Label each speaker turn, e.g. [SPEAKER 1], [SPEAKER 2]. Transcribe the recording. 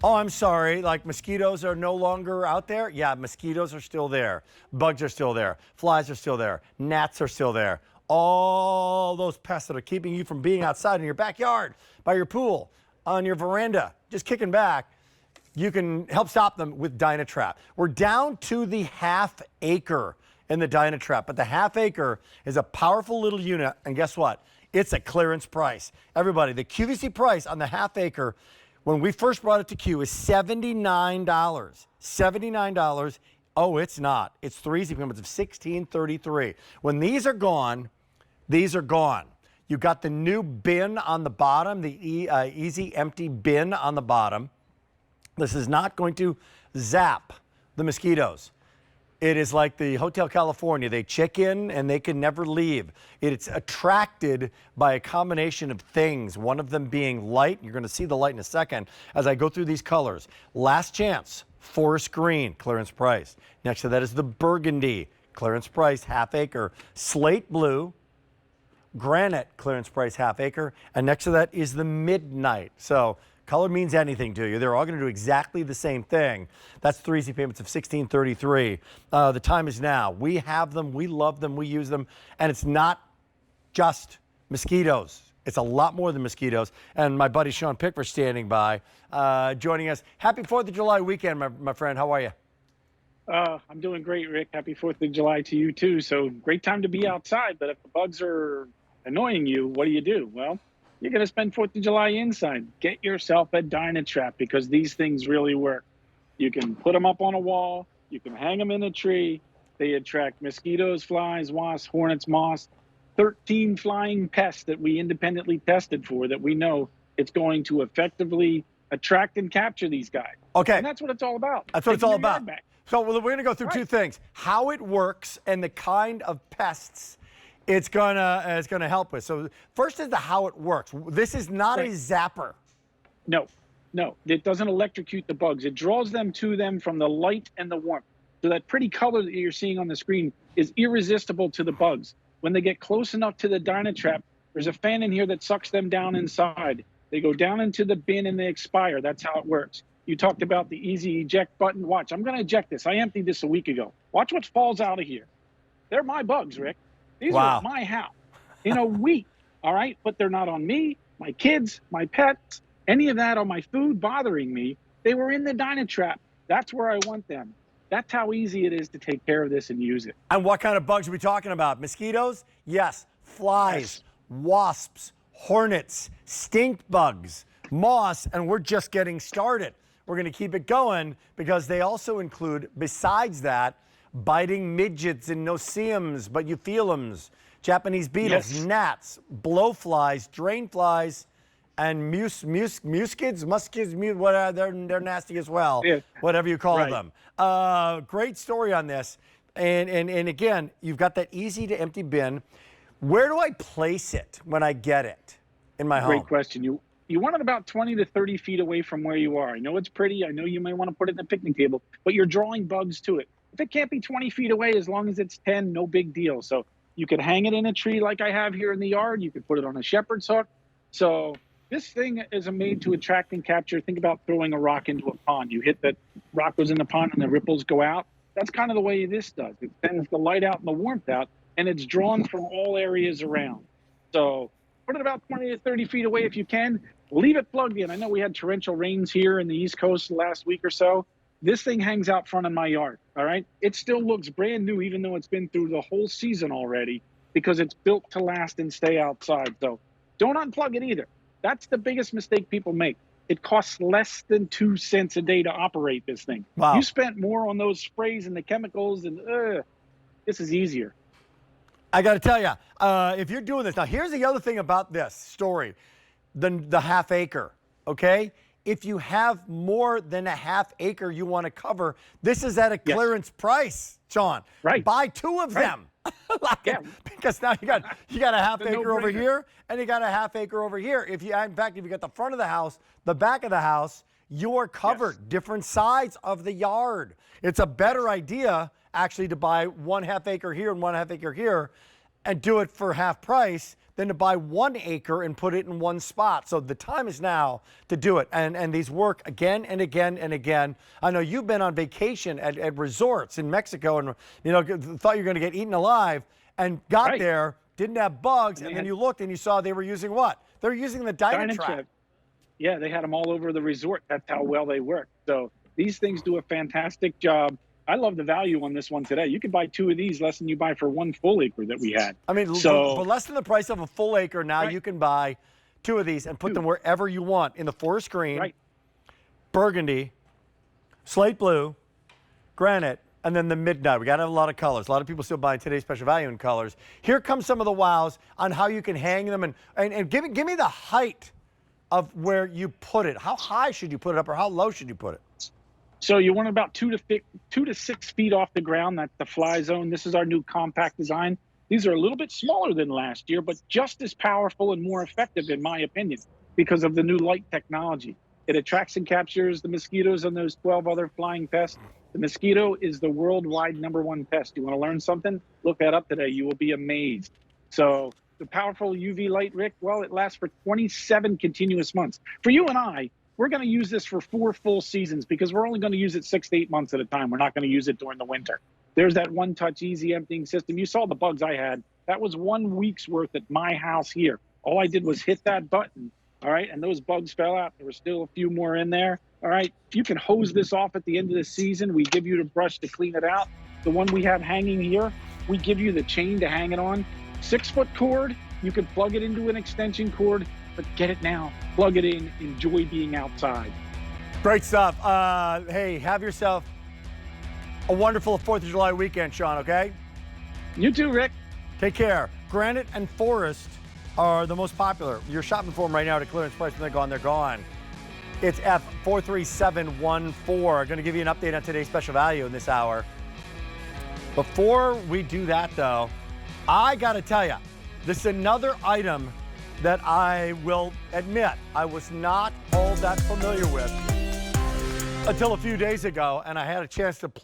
[SPEAKER 1] Oh, I'm sorry. Like mosquitoes are no longer out there? Yeah, mosquitoes are still there. Bugs are still there. Flies are still there. Gnats are still there. All those pests that are keeping you from being outside in your backyard, by your pool, on your veranda, just kicking back, you can help stop them with DynaTrap. We're down to the half acre in the DynaTrap, but the half acre is a powerful little unit, and guess what? It's a clearance price. Everybody, the QVC price on the half acre when we first brought it to Q is $79. $79. Oh, it's not. It's 3 easy payments of $16.33. When these are gone, these are gone. You got the new bin on the bottom, the easy empty bin on the bottom. This is not going to zap the mosquitoes. It is like the Hotel California. They check in and they can never leave. It's attracted by a combination of things, one of them being light. You're going to see the light in a second as I go through these colors. Last Chance, forest green, clearance price. Next to that is the burgundy, clearance price, half acre. Slate blue, granite, clearance price, half acre. And next to that is the midnight. So color means anything to you. They're all going to do exactly the same thing. That's 3 easy payments of $16.33. The time is now. We have them. We love them. We use them. And it's not just mosquitoes. It's a lot more than mosquitoes. And my buddy Sean Pickford standing by, joining us. Happy 4th of July weekend, my friend. How are you?
[SPEAKER 2] I'm doing great, Rick. Happy 4th of July to you, too. So great time to be outside. But if the bugs are annoying you, what do? Well, you're going to spend 4th of July inside. Get yourself a DynaTrap because these things really work. You can put them up on a wall. You can hang them in a tree. They attract mosquitoes, flies, wasps, hornets, moths, 13 flying pests that we independently tested for that we know it's going to effectively attract and capture these guys.
[SPEAKER 1] Okay.
[SPEAKER 2] And that's what it's all about.
[SPEAKER 1] That's what it's all about. So we're going to go through two things: how it works and the kind of pests it's gonna help with. So first is the how it works. This is not a zapper.
[SPEAKER 2] No, it doesn't electrocute the bugs. It draws them to them from the light and the warmth. So that pretty color that you're seeing on the screen is irresistible to the bugs. When they get close enough to the DynaTrap, there's a fan in here that sucks them down inside. They go down into the bin and they expire. That's how it works. You talked about the easy eject button. Watch, I'm going to eject this. I emptied this a week ago. Watch what falls out of here. They're my bugs, Rick. These are at my house in a week, all right? But they're not on me, my kids, my pets, any of that on my food bothering me. They were in the DynaTrap. That's where I want them. That's how easy it is to take care of this and use it.
[SPEAKER 1] And what kind of bugs are we talking about? Mosquitoes? Yes. Flies, wasps, hornets, stink bugs, moths, and we're just getting started. We're going to keep it going because they also include, besides that, biting midgets and no-see-ums, but you feel them, Japanese beetles, gnats, blowflies, drain flies, and muscids, they're nasty as well, whatever you call them. Great story on this. And again, you've got that easy to empty bin. Where do I place it when I get it in my home?
[SPEAKER 2] Great question. You want it about 20 to 30 feet away from where you are. I know it's pretty. I know you may want to put it in a picnic table, but you're drawing bugs to it. If it can't be 20 feet away, as long as it's 10, no big deal. So you could hang it in a tree like I have here in the yard. You could put it on a shepherd's hook. So this thing is made to attract and capture. Think about throwing a rock into a pond. You hit that rock goes in the pond and the ripples go out. That's kind of the way this does. It sends the light out and the warmth out, and it's drawn from all areas around. So put it about 20 to 30 feet away if you can. Leave it plugged in. I know we had torrential rains here in the East Coast last week or so. This thing hangs out front of my yard, all right? It still looks brand new, even though it's been through the whole season already, because it's built to last and stay outside. So don't unplug it either. That's the biggest mistake people make. It costs less than 2 cents a day to operate this thing.
[SPEAKER 1] Wow.
[SPEAKER 2] You spent more on those sprays and the chemicals, and this is easier.
[SPEAKER 1] I got to tell you, if you're doing this, now here's the other thing about this story, the half acre, okay? If you have more than a half acre you want to cover, this is at a clearance price, Sean.
[SPEAKER 2] Right.
[SPEAKER 1] Buy 2 of them. Because now you got a half acre over here and you got a half acre over here. If you got the front of the house, the back of the house, you are covered. Different sides of the yard. It's a better idea actually to buy 1/2 acre here and 1/2 acre here and do it for half price than to buy 1 acre and put it in one spot. So the time is now to do it. And these work again and again and again. I know you've been on vacation at resorts in Mexico and, thought you were going to get eaten alive and got there, didn't have bugs, and then you looked and you saw they were using what? They're using the DynaTrap.
[SPEAKER 2] Yeah, they had them all over the resort. That's how well they work. So these things do a fantastic job. I love the value on this one today. You could buy 2 of these less than you buy for 1 full acre that we had.
[SPEAKER 1] I mean, for less than the price of a full acre now, you can buy 2 of these and put them wherever you want in the forest green, burgundy, slate blue, granite, and then the midnight. We got to have a lot of colors. A lot of people still buying today's special value in colors. Here comes some of the wows on how you can hang them and give me the height of where you put it. How high should you put it up, or how low should you put it?
[SPEAKER 2] So you want about 2 to 6 feet off the ground. That's the fly zone. This is our new compact design. These are a little bit smaller than last year, but just as powerful and more effective, in my opinion, because of the new light technology. It attracts and captures the mosquitoes and those 12 other flying pests. The mosquito is the worldwide #1 pest. You want to learn something? Look that up today. You will be amazed. So the powerful UV light, Rick, well, it lasts for 27 continuous months. For you and I, we're going to use this for 4 full seasons because we're only going to use it 6 to 8 months at a time. We're not going to use it during the winter. There's that one-touch, easy emptying system. You saw the bugs I had. That was 1 week's worth at my house here. All I did was hit that button, all right, and those bugs fell out. There were still a few more in there, all right. You can hose this off at the end of the season. We give you the brush to clean it out. The one we have hanging here, we give you the chain to hang it on. 6-foot cord, you can plug it into an extension cord, but get it now. Plug it in. Enjoy being outside.
[SPEAKER 1] Great stuff. Hey, have yourself a wonderful 4th of July weekend, Sean, okay?
[SPEAKER 2] You too, Rick.
[SPEAKER 1] Take care. Granite and Forest are the most popular. You're shopping for them right now at a clearance price. When they're gone, they're gone. It's F43714. Going to give you an update on today's special value in this hour. Before we do that, though, I got to tell you, this is another item that I will admit I was not all that familiar with until a few days ago, and I had a chance to play